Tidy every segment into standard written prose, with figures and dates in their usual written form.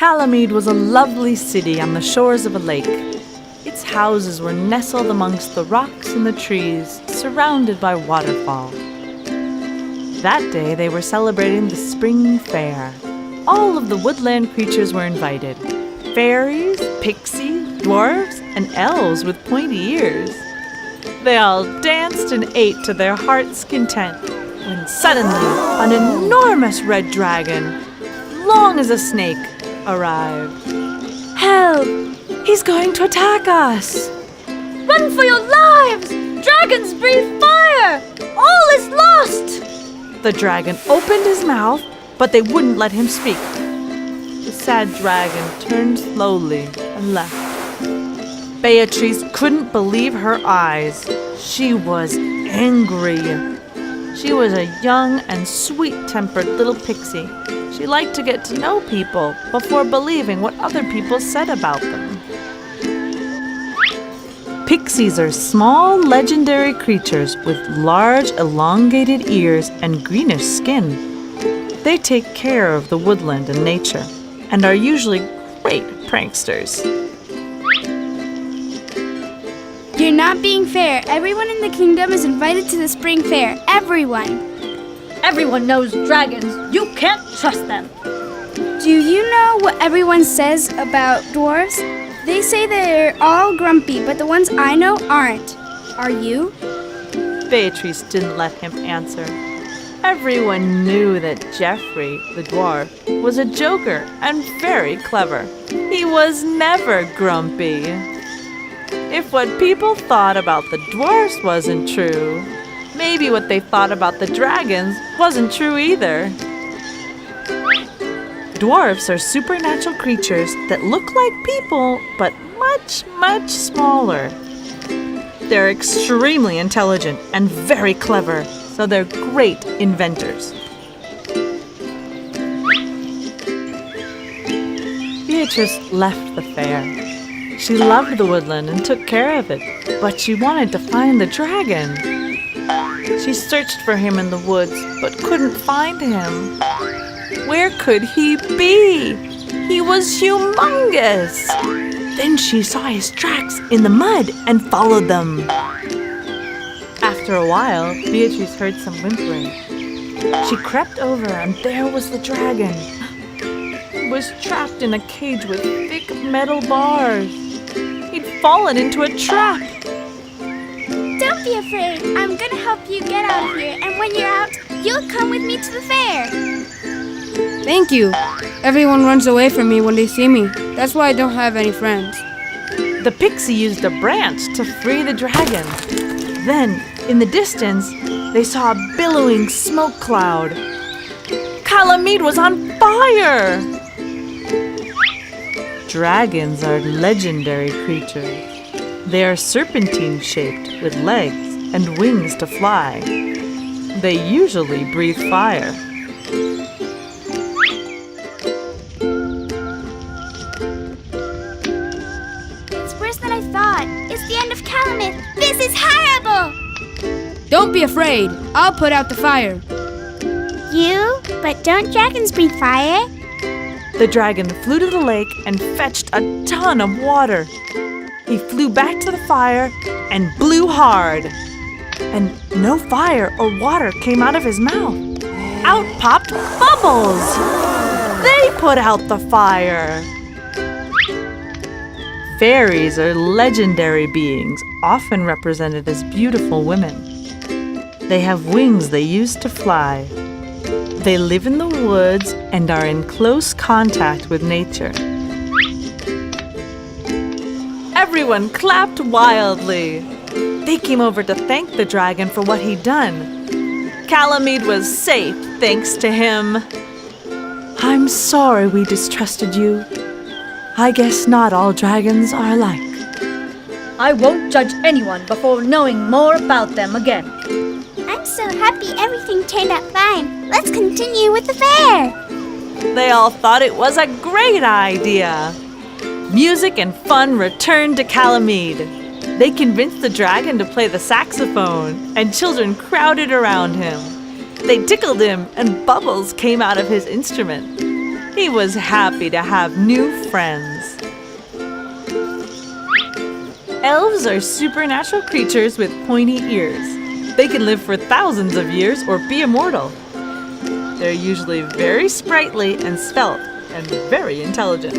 Calamide was a lovely city on the shores of a lake. Its houses were nestled amongst the rocks and the trees, surrounded by waterfalls. That day they were celebrating the spring fair. All of the woodland creatures were invited. Fairies, pixies, dwarfs, and elves with pointy ears. They all danced and ate to their heart's content, when suddenly an enormous red dragon, long as a snake, arrived. "Help! He's going to attack us!" Run for your lives! Dragons breathe fire! All is lost! The dragon opened his mouth, but they wouldn't let him speak. The sad dragon turned slowly and left. Beatrice couldn't believe her eyes. She was angry. She was a young and sweet-tempered little pixie. She liked to get to know people before believing what other people said about them. Pixies are small, legendary creatures with large, elongated ears and greenish skin. They take care of the woodland and nature, and are usually great pranksters. You're not being fair. Everyone in the kingdom is invited to the spring fair. Everyone. Everyone knows dragons. You can't trust them. Do you know what everyone says about dwarves? They say they're all grumpy, but the ones I know aren't. Are you? Beatrice didn't let him answer. Everyone knew that Geoffrey, the dwarf, was a joker and very clever. He was never grumpy. If what people thought about the dwarfs wasn't true, maybe what they thought about the dragons wasn't true either. Dwarfs are supernatural creatures that look like people, but much, much smaller. They're extremely intelligent and very clever, so they're great inventors. Beatrice left the fair. She loved the woodland and took care of it, but she wanted to find the dragon. She searched for him in the woods, but couldn't find him. Where could he be? He was humongous. Then she saw his tracks in the mud and followed them. After a while, Beatrice heard some whimpering. She crept over, and there was the dragon. He was trapped in a cage with thick metal bars. He'd fallen into a trap. Don't be afraid. I'm gonna help you get out of here, and when you're out, you'll come with me to the fair. Thank you. Everyone runs away from me when they see me. That's why I don't have any friends. The pixie used a branch to free the dragon. Then, in the distance, they saw a billowing smoke cloud. Calamide was on fire! Dragons are legendary creatures. They are serpentine-shaped with legs and wings to fly. They usually breathe fire. It's worse than I thought. It's the end of Calamith. This is horrible! Don't be afraid. I'll put out the fire. You? But don't dragons breathe fire? The dragon flew to the lake and fetched a ton of water. He flew back to the fire and blew hard. And no fire or water came out of his mouth. Out popped bubbles. They put out the fire. Fairies are legendary beings, often represented as beautiful women. They have wings they use to fly. They live in the woods and are in close contact with nature. Everyone clapped wildly. They came over to thank the dragon for what he'd done. Calamide was safe thanks to him. I'm sorry we distrusted you. I guess not all dragons are alike. I won't judge anyone before knowing more about them again. I'm so happy everything turned out fine. Let's continue with the fair. They all thought it was a great idea. Music and fun returned to Calamide. They convinced the dragon to play the saxophone, and children crowded around him. They tickled him, and bubbles came out of his instrument. He was happy to have new friends. Elves are supernatural creatures with pointy ears. They can live for thousands of years or be immortal. They're usually very sprightly and svelte and very intelligent.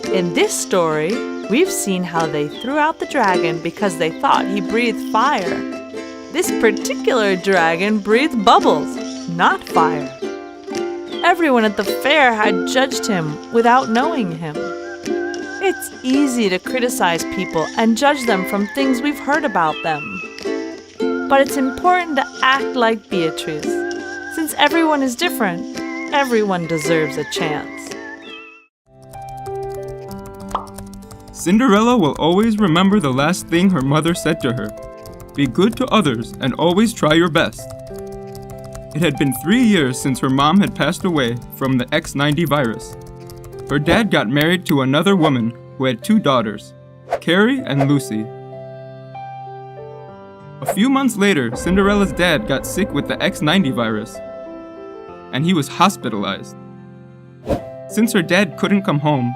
In this story, we've seen how they threw out the dragon because they thought he breathed fire. This particular dragon breathed bubbles, not fire. Everyone at the fair had judged him without knowing him. It's easy to criticize people and judge them from things we've heard about them. But it's important to act like Beatrice. Since everyone is different, everyone deserves a chance. Cinderella will always remember the last thing her mother said to her. Be good to others and always try your best. It had been 3 years since her mom had passed away from the X90 virus. Her dad got married to another woman who had 2 daughters, Carrie and Lucy. A few months later, Cinderella's dad got sick with the X90 virus, and he was hospitalized. Since her dad couldn't come home,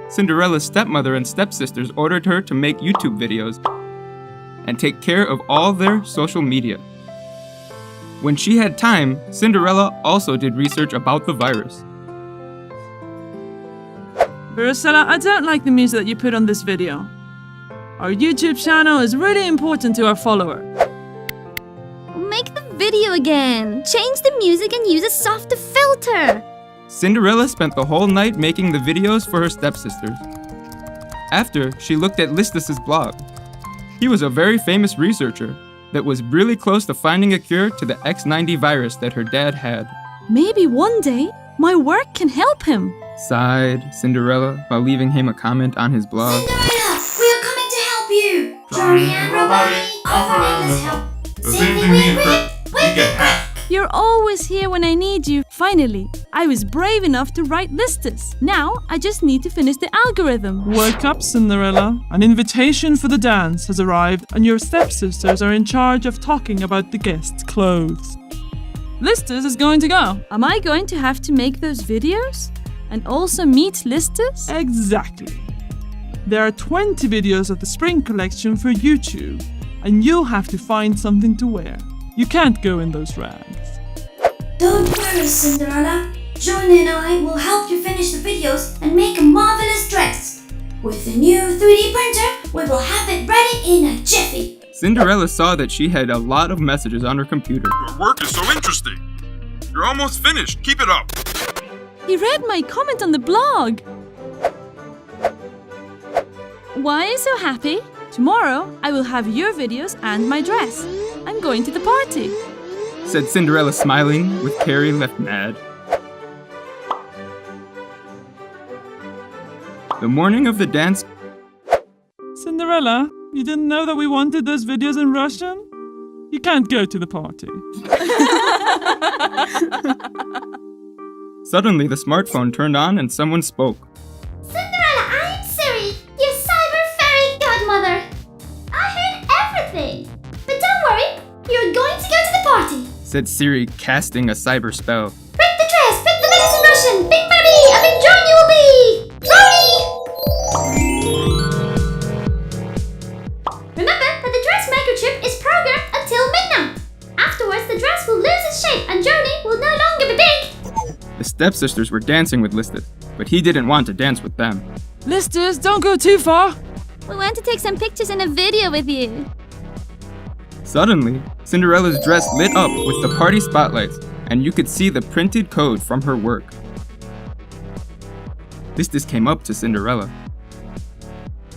Cinderella's stepmother and stepsisters ordered her to make YouTube videos and take care of all their social media. When she had time, Cinderella also did research about the virus. Maricela, I don't like the music that you put on this video. Our YouTube channel is really important to our follower. Make the video again. Change the music and use a softer filter. Cinderella spent the whole night making the videos for her stepsisters. After, she looked at Listus's blog. He was a very famous researcher that was really close to finding a cure to the X90 virus that her dad had. Maybe one day, my work can help him. Sighed Cinderella while leaving him a comment on his blog. Cinderella, we are coming to help you. Johnny and Robbie, offer endless help. Save me, we get help. You're always here when I need you. Finally, I was brave enough to write Listus. Now, I just need to finish the algorithm. Wake up, Cinderella. An invitation for the dance has arrived, and your stepsisters are in charge of talking about the guests' clothes. Listus is going to go. Am I going to have to make those videos? And also meet Listus? Exactly. There are 20 videos of the spring collection for YouTube, and you'll have to find something to wear. You can't go in those rags. Don't worry, Cinderella. Johnny and I will help you finish the videos and make a marvelous dress. With the new 3D printer, we will have it ready in a jiffy. Cinderella saw that she had a lot of messages on her computer. Your work is so interesting. You're almost finished. Keep it up. He read my comment on the blog. Why are you so happy? Tomorrow, I will have your videos and my dress. I'm going to the party, said Cinderella smiling, with Carrie left mad. The morning of the dance. Cinderella, you didn't know that we wanted those videos in Russian? You can't go to the party. Suddenly, the smartphone turned on and someone spoke. Cinderella, I am Siri, your cyber fairy godmother. I heard everything. But don't worry, you're going to go to the party, said Siri, casting a cyber spell. Pick the dress, pick the letters in Russian. Big Barbie, a big John you will be. Remember that the dress microchip is programmed until midnight. Afterwards, the dress will lose its shape and Joni will no longer be big. The stepsisters were dancing with Listus, but he didn't want to dance with them. Listus, don't go too far. We want to take some pictures and a video with you. Suddenly, Cinderella's dress lit up with the party spotlights, and you could see the printed code from her work. Listus came up to Cinderella.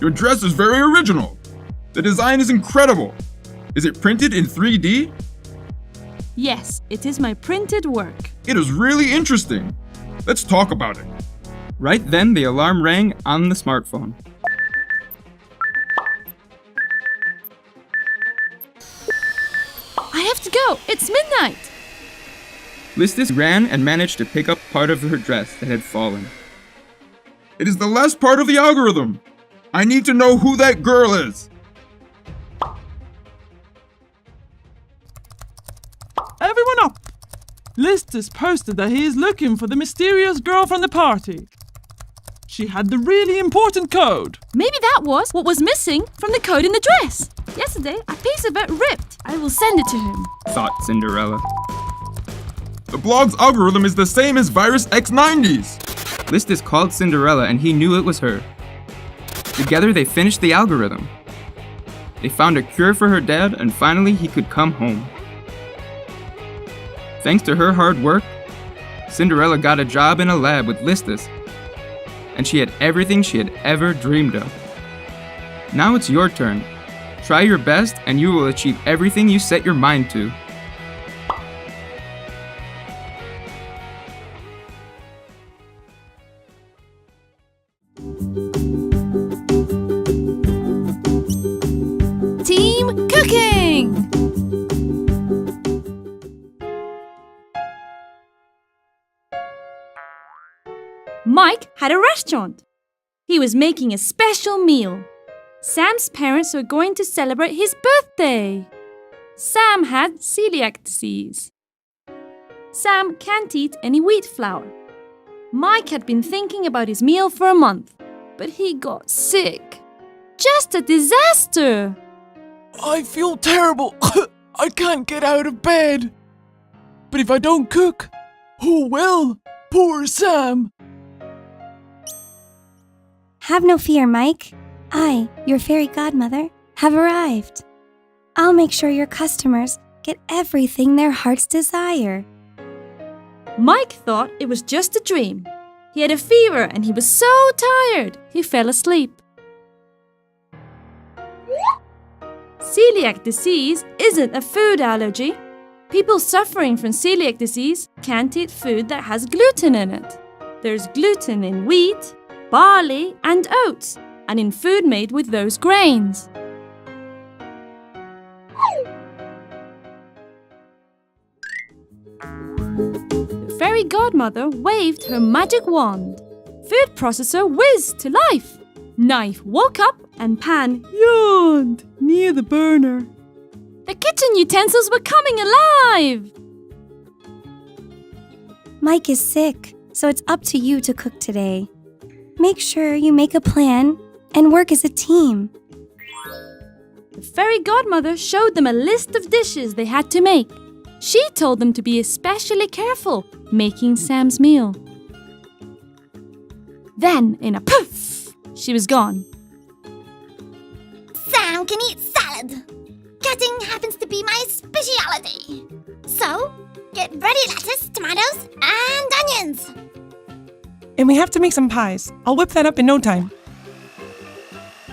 Your dress is very original. The design is incredible. Is it printed in 3D? Yes, it is my printed work. It is really interesting. Let's talk about it. Right then, the alarm rang on the smartphone. I have to go. It's midnight. Listus ran and managed to pick up part of her dress that had fallen. It is the last part of the algorithm. I need to know who that girl is. Everyone up! Listus posted that he is looking for the mysterious girl from the party. She had the really important code. Maybe that was what was missing from the code in the dress. Yesterday, a piece of it ripped. I will send it to him. thought Cinderella. The blog's algorithm is the same as Virus X90's. Listus called Cinderella and he knew it was her. Together they finished the algorithm. They found a cure for her dad and finally he could come home. Thanks to her hard work, Cinderella got a job in a lab with Listus, and she had everything she had ever dreamed of. Now it's your turn. Try your best and you will achieve everything you set your mind to. Team cooking! Mike had a restaurant. He was making a special meal. Sam's parents were going to celebrate his birthday. Sam had celiac disease. Sam can't eat any wheat flour. Mike had been thinking about his meal for a month, but he got sick. Just a disaster! I feel terrible. I can't get out of bed. But if I don't cook, who will? Poor Sam. Have no fear, Mike. I, your fairy godmother, have arrived. I'll make sure your customers get everything their hearts desire. Mike thought it was just a dream. He had a fever and he was so tired, he fell asleep. Celiac disease isn't a food allergy. People suffering from celiac disease can't eat food that has gluten in it. There's gluten in wheat, barley, and oats, and in food made with those grains. The fairy godmother waved her magic wand. Food processor whizzed to life. Knife woke up and Pan yawned near the burner. The kitchen utensils were coming alive! Mike is sick, so it's up to you to cook today. Make sure you make a plan and work as a team. The fairy godmother showed them a list of dishes they had to make. She told them to be especially careful making Sam's meal. Then, in a poof, she was gone. Sam can eat salad. Cutting happens to be my speciality. So, get ready lettuce, tomatoes, and onions. And we have to make some pies. I'll whip that up in no time.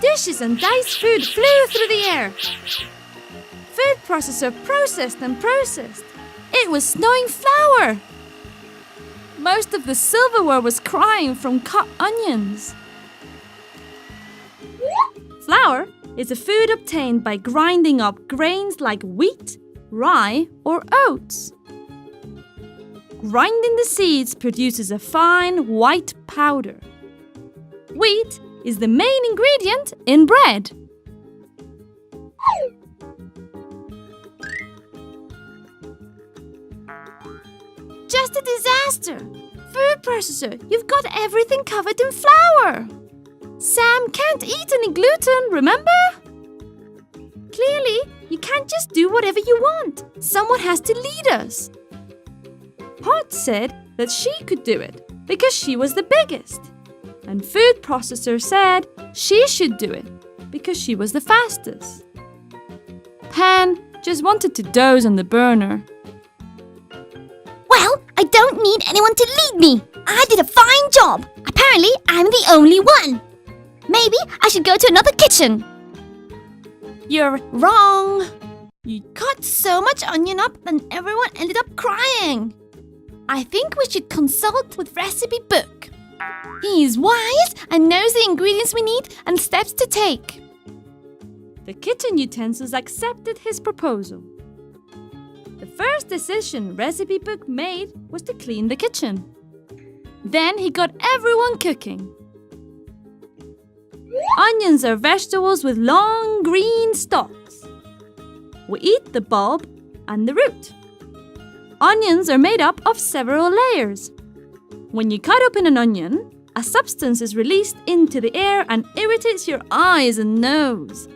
Dishes and diced food flew through the air. Food processor processed and processed. It was snowing flour. Most of the silverware was crying from cut onions. Flour is a food obtained by grinding up grains like wheat, rye, or oats. Grinding the seeds produces a fine white powder. Wheat is the main ingredient in bread. Just a disaster! Food processor, you've got everything covered in flour. Sam can't eat any gluten, remember? Clearly, you can't just do whatever you want. Someone has to lead us. Pot said that she could do it because she was the biggest. And food processor said she should do it because she was the fastest. Pan just wanted to doze on the burner. Well, I don't need anyone to lead me. I did a fine job. Apparently, I'm the only one. Maybe I should go to another kitchen. You're wrong. You cut so much onion up that everyone ended up crying. I think we should consult with recipe book. He's wise and knows the ingredients we need and steps to take. The kitchen utensils accepted his proposal. The first decision Recipe Book made was to clean the kitchen. Then he got everyone cooking. Onions are vegetables with long green stalks. We eat the bulb and the root. Onions are made up of several layers. When you cut open an onion, a substance is released into the air and irritates your eyes and nose.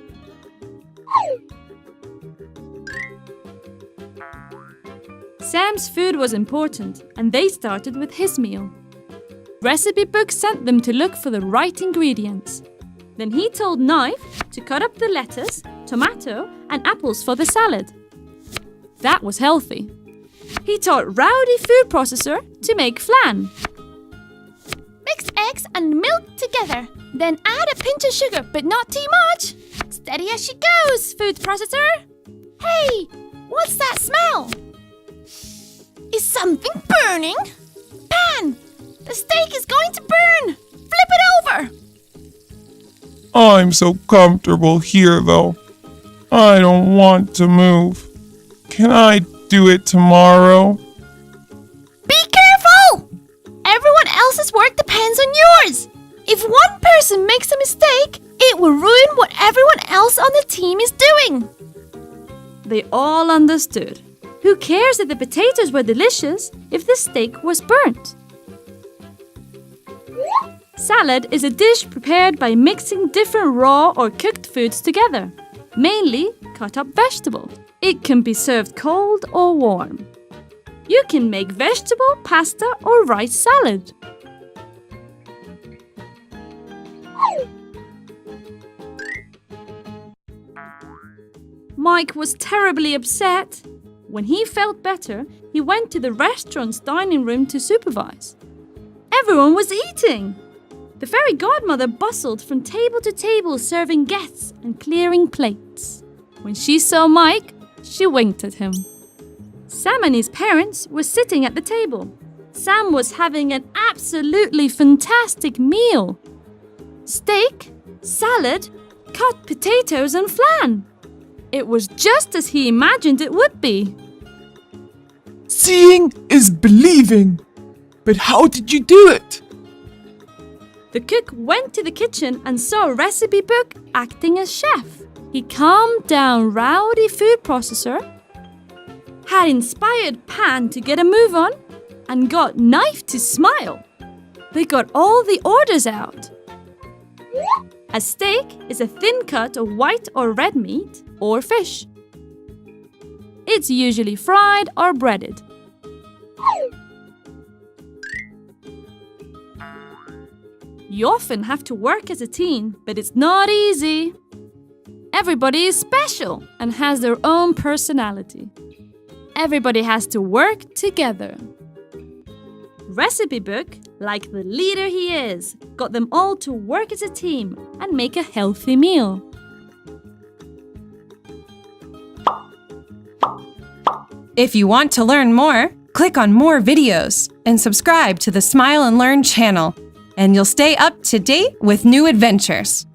Sam's food was important, and they started with his meal. Recipe book sent them to look for the right ingredients. Then he told Knife to cut up the lettuce, tomato, and apples for the salad. That was healthy. He taught Rowdy Food Processor to make flan. Mix eggs and milk together. Then add a pinch of sugar, but not too much. Steady as she goes, food processor. Hey, what's that smell? Is something burning? Pan! The steak is going to burn! Flip it over! I'm so comfortable here, though. I don't want to move. Can I do it tomorrow? Be careful! Everyone else's work depends on yours. If one person makes a mistake, it will ruin what everyone else on the team is doing. They all understood. Who cares if the potatoes were delicious if the steak was burnt? Salad is a dish prepared by mixing different raw or cooked foods together, mainly cut up vegetables. It can be served cold or warm. You can make vegetable, pasta, or rice salad. Mike was terribly upset. When he felt better, he went to the restaurant's dining room to supervise. Everyone was eating. The fairy godmother bustled from table to table serving guests and clearing plates. When she saw Mike, she winked at him. Sam and his parents were sitting at the table. Sam was having an absolutely fantastic meal. Steak, salad, cut potatoes and flan. It was just as he imagined it would be. Seeing is believing. But how did you do it? The cook went to the kitchen and saw a recipe book acting as chef. He calmed down Rowdy Food Processor, had inspired Pan to get a move on, and got Knife to smile. They got all the orders out. A steak is a thin cut of white or red meat or fish. It's usually fried or breaded. You often have to work as a team, but it's not easy. Everybody is special and has their own personality. Everybody has to work together. Recipe book, like the leader he is, got them all to work as a team and make a healthy meal. If you want to learn more, click on more videos and subscribe to the Smile and Learn channel, and you'll stay up to date with new adventures.